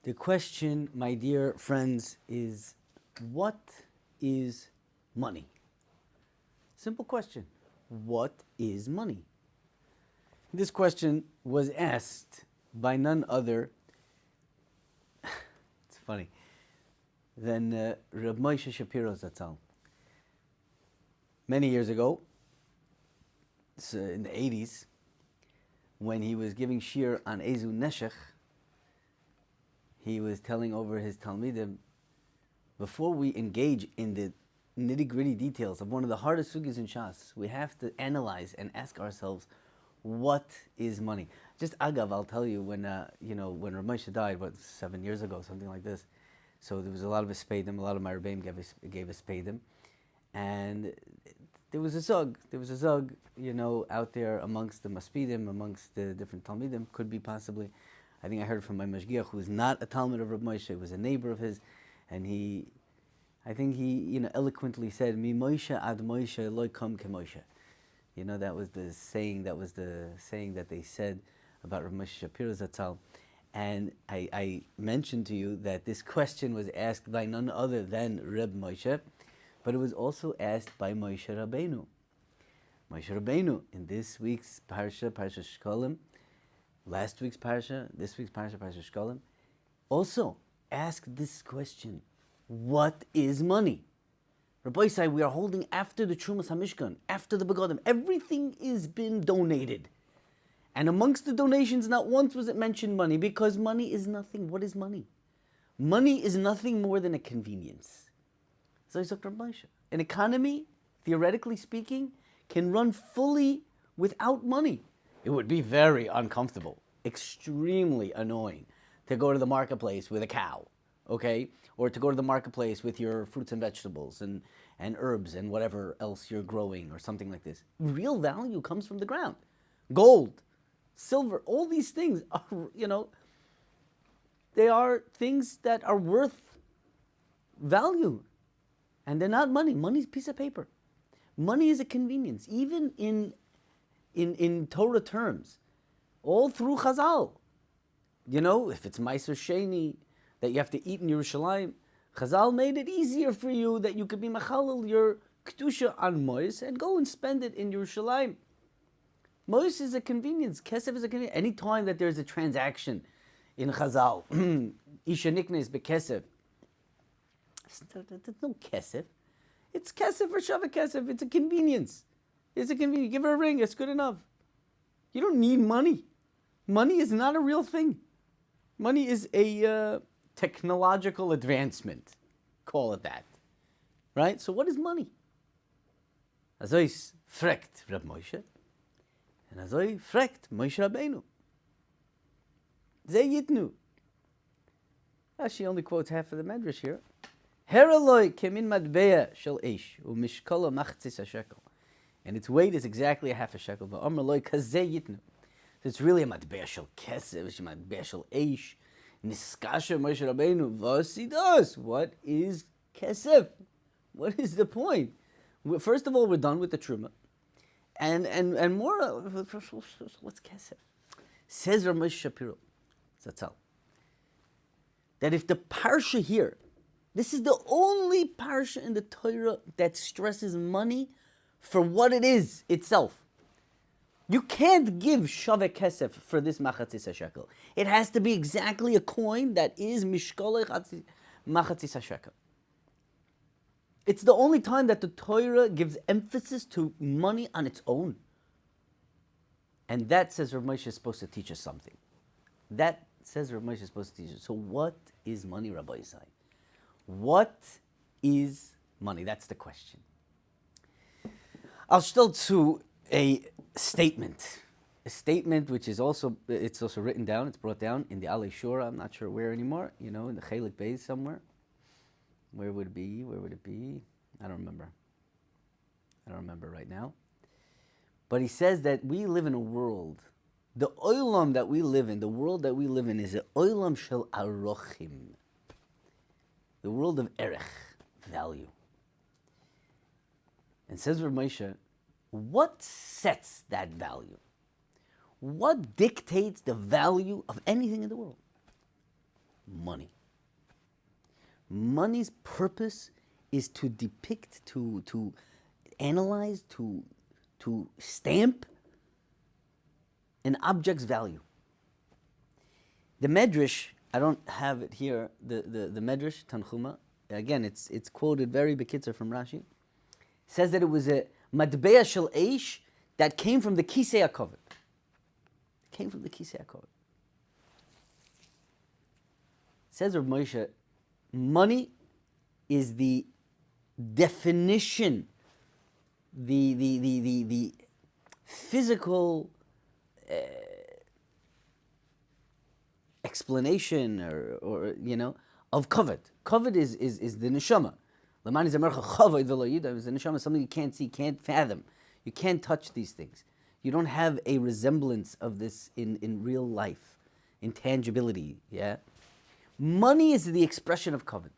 The question, my dear friends, is what is money? Simple question. What is money? This question was asked by none other, it's funny, than Reb Moshe Shapiro Zatzal. Many years ago, in the 80s, when he was giving shir on Ezu Neshech, he was telling over his Talmidim, before we engage in the nitty-gritty details of one of the hardest sugis in Shas, we have to analyze and ask ourselves, what is money? Just agav, I'll tell you, when Rav Moshe died, 7 years ago, something like this, so there was a lot of Espedim, a lot of my Rebbeim gave Espedim, and there was a zug, out there amongst the Maspidim, amongst the different Talmidim, could be possibly. I think I heard from my Mashgiach, who is not a Talmud of Rav Moshe, it was a neighbor of his, and I think he eloquently said, Mi Moshe ad Moshe loy kam ke Moshe. That was the saying that they said about Rav Moshe Shapiro Zatzal. And I mentioned to you that this question was asked by none other than Reb Moshe, but it was also asked by Moshe Rabbeinu. Moshe Rabbeinu, in this week's Parsha Shkalim, last week's Parsha, this week's Parsha Shkalim, also asked this question: what is money? Rabbi Isai, we are holding after the Trumas HaMishkan, after the Begadim. Everything is been donated. And amongst the donations, not once was it mentioned money, because money is nothing. What is money? Money is nothing more than a convenience. So he's Dr. Moshe. An economy, theoretically speaking, can run fully without money. It would be very uncomfortable, extremely annoying to go to the marketplace with a cow, okay? Or to go to the marketplace with your fruits and vegetables and herbs and whatever else you're growing or something like this. Real value comes from the ground. Gold, silver, all these things are, they are things that are worth value. And they're not money. Money is a piece of paper. Money is a convenience, even in Torah terms. All through Chazal. If it's Meiser Sheni that you have to eat in Yerushalayim, Chazal made it easier for you that you could be machalal your kedusha on Mois and go and spend it in Yerushalayim. Mois is a convenience. Kesef is a convenience. Any time that there's a transaction in Chazal, Isha Niknes bekesef, there's no kesef. It's kesef or shava kesef. It's a convenience. It's a convenience. Give her a ring. It's good enough. You don't need money. Money is not a real thing. Money is a technological advancement. Call it that. Right? So what is money? Azois frekt Reb Moshe. And Azoi frekt Moshe Rabbeinu. Ze yitnu. She only quotes half of the Medrash here. Heraloi kemin madbeya shel eish umishkala machtzis hashekel, and its weight is exactly a half a shekel. V'amrloi kazeh yitnu. So it's really a madbeya shel kesef, it's a madbeya shel eish. Niskasha Moshe Rabbeinu v'asidos. What is kesef? What is the point? First of all, we're done with the truma, and more. What's kesef? Says Rav Moshe Shapiro Zatzal that if the parsha here, this is the only parsha in the Torah that stresses money for what it is itself. You can't give shaveh kesef for this machatzis shekel. It has to be exactly a coin that is mishkolei machatzis shekel. It's the only time that the Torah gives emphasis to money on its own. And that, says Rav Moshe, is supposed to teach us something. That, says Rav Moshe, is supposed to teach us. So what is money, Rabbi Isai? What is money? That's the question. I'll still to a statement which is also written down. It's brought down in the Alei Shura. I'm not sure where anymore. In the Chelik Beis somewhere. Where would it be? I don't remember right now. But he says that we live in a world. The olam that we live in, the world that we live in, is a olam shel arochim. The world of erech, value. And says Rav Moshe, what sets that value? What dictates the value of anything in the world? money. Money's purpose is to depict, to analyze, to stamp an object's value. The Medrash, I don't have it here, the Medrash, Tanchuma, again, it's quoted very bekitzer from Rashi, says that it was a matbeah shel eish that came from the Kisei HaKavod. It came from the Kisei HaKavod. Says Rav Moshe, money is the definition, the physical explanation or of kavod. Kavod is the neshama. Lamani zamercha chavod v'lo yida is the neshama, something you can't see, can't fathom. You can't touch these things. You don't have a resemblance of this in real life, intangibility. Yeah, money is the expression of kavod.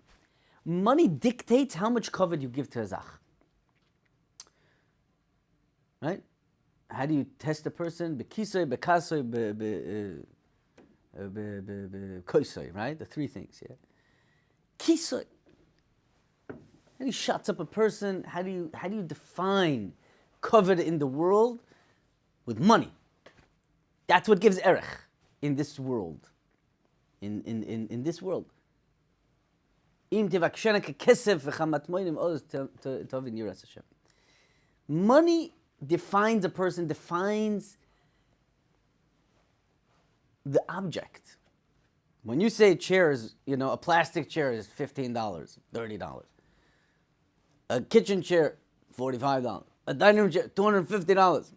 Money dictates how much kavod you give to a zach. Right? How do you test a person? Bekisoy, bekasoy, koisoy, right? The three things, yeah. Kisoy. How do you shots up a person? How do you define kavod in the world? With money. That's what gives erech in this world. In this world. Money defines a person, defines the object. When you say chairs, a plastic chair is $15, $30. A kitchen chair, $45. A dining room chair, $250.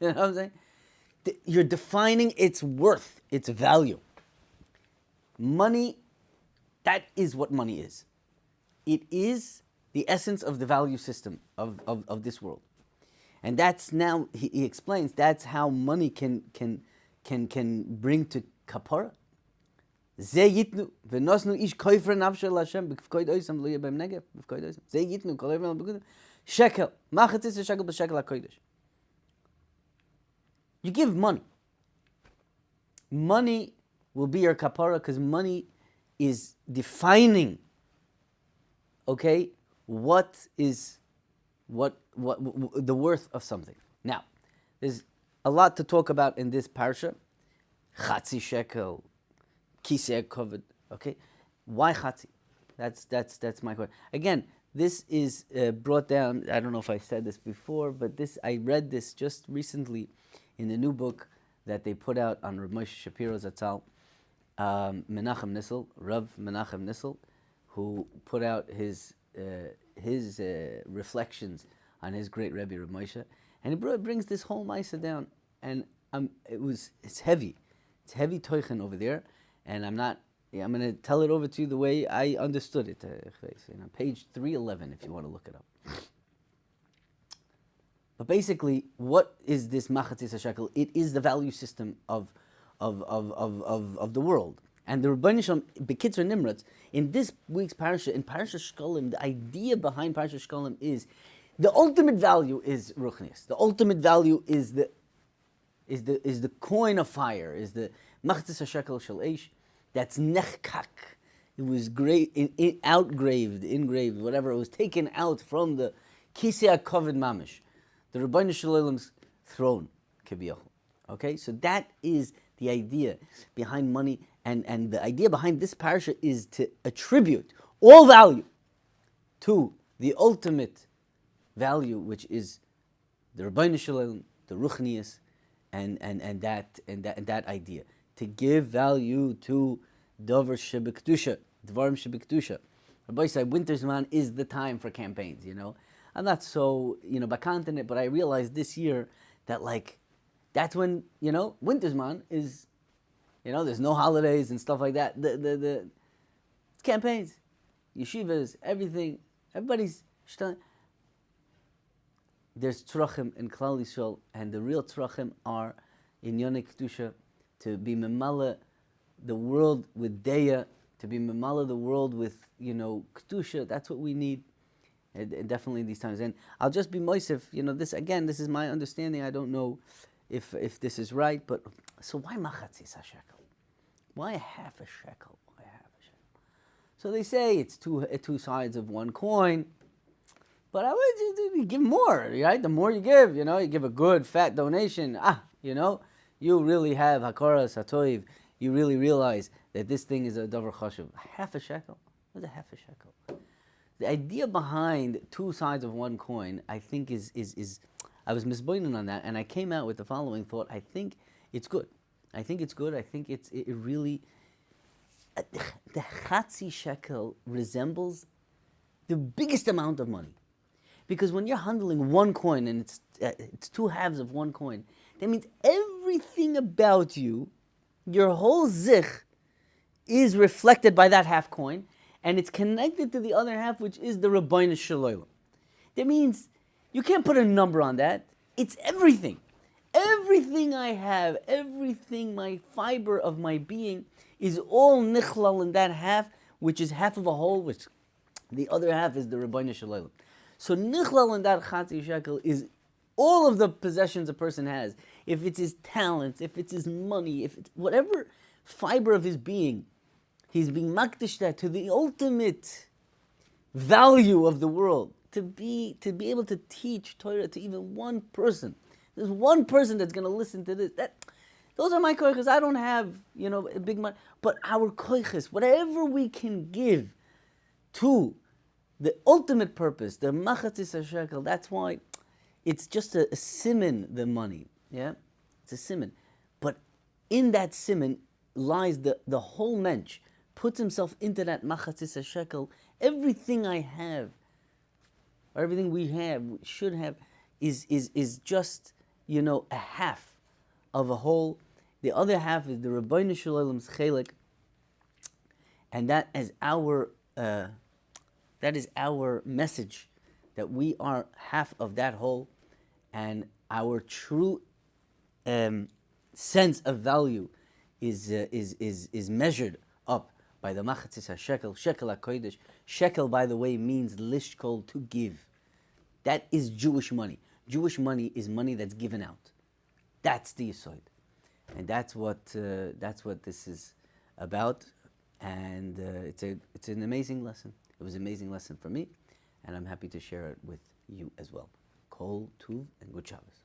You know what I'm saying? You're defining its worth, its value. Money, that is what money is. It is the essence of the value system of this world. And that's now, he explains, that's how money can bring to kapara. Ze yitnu v'nosnu ish koifer nafshe l'Hashem b'kfkoid oisam lo yeh b'hem negev b'kfkoid oisam. Ze yitnu kol oivim l'bekudim shekel machatzis shekel b'shekel ha'kodesh. You give money. Money will be your kapara because money is defining, okay, what is what the worth of something. Now, there's a lot to talk about in this parsha. Chatzi shekel, kisei kavod. Okay, why chatzi? That's my question. Again, this is brought down. I don't know if I said this before, but I read this just recently in the new book that they put out on Rav Moshe Shapiro Zatzal, Menachem Nissel, Rav Menachem Nissel, who put out his reflections on his great Rebbe Rav Moshe, and he brings this whole Maisa down, and it's heavy. It's heavy toichen over there, and I'm going to tell it over to you the way I understood it. Page 311, if you want to look it up. But basically, what is this machatzis hashekel? It is the value system of the world. And the Rebbeinu Shalom, Bekitzer Nimratz, in this week's parasha, in Parshat Shkalim, the idea behind Parshat Shkalim is the ultimate value is ruchnius. The ultimate value is the coin of fire, is the machatzis hashekel shel eish, that's nechkak. It was engraved, whatever. It was taken out from the kisei hakavod mamish, the Rebbeinu Shalom's throne, kibiyachol. Okay, so that is the idea behind money, and the idea behind this parasha is to attribute all value to the ultimate value, which is the Rebbeinu Shalom, the ruchnius, and that idea. To give value to davar shebekdusha, dvarim shebekdusha. Rabbi said, winter's man is the time for campaigns. I'm not so bakant in it, but I realized this year that that's when winter's man is, there's no holidays and stuff like that. It's campaigns, yeshivas, everything. Everybody's there's tzrachim in Klal Yisrael, and the real tzrachim are in Yonei Kedusha, to be memala the world with deya, to be memala the world with Kedusha. That's what we need. And definitely in these times. And I'll just be moisef, this is my understanding. I don't know if this is right, but so why machatzis hashekel? Why half a shekel? Why So they say it's two sides of one coin. But I would you give more, right? The more you give, you give a good fat donation. You really have hakara satoiv. You really realize that this thing is a davar chashuv. Half a shekel. What's a half a shekel? The idea behind two sides of one coin, I think, is I was misboining on that, and I came out with the following thought. I think it's good. I think it's good. I think it really. The chatzi shekel resembles the biggest amount of money. Because when you're handling one coin and it's two halves of one coin, that means everything about you, your whole zich, is reflected by that half coin, and it's connected to the other half, which is the Rabbeinu Shalom. That means you can't put a number on that. It's everything. Everything I have, everything, my fiber of my being, is all nichlal in that half, which is half of a whole, which the other half is the Rabbeinu Shalom. So nichlal in that chatzi shekel is all of the possessions a person has. If it's his talents, if it's his money, if it's whatever fiber of his being, he's being makdish that to the ultimate value of the world. To be able to teach Torah to even one person. There's one person that's going to listen to this. Those are my koiches. I don't have, a big money. But our koiches, whatever we can give to the ultimate purpose, the machatzis shekel, that's why it's just a siman, the money. Yeah? It's a siman. But in that siman lies the whole mensch, puts himself into that machatzis shekel. Everything I have, or everything we have, should have, is just, a half of a whole. The other half is the Rabbeinu Shalom's chelik, and that is our message, that we are half of that whole, and our true sense of value is measured up by the machatzis shekel, shekel hakodesh. Shekel, by the way, means lishkol, to give. That is Jewish money. Jewish money is money that's given out. That's the yesod, and that's what this is about. And it's an amazing lesson. It was an amazing lesson for me, and I'm happy to share it with you as well. Kol tuv and good Shabbos.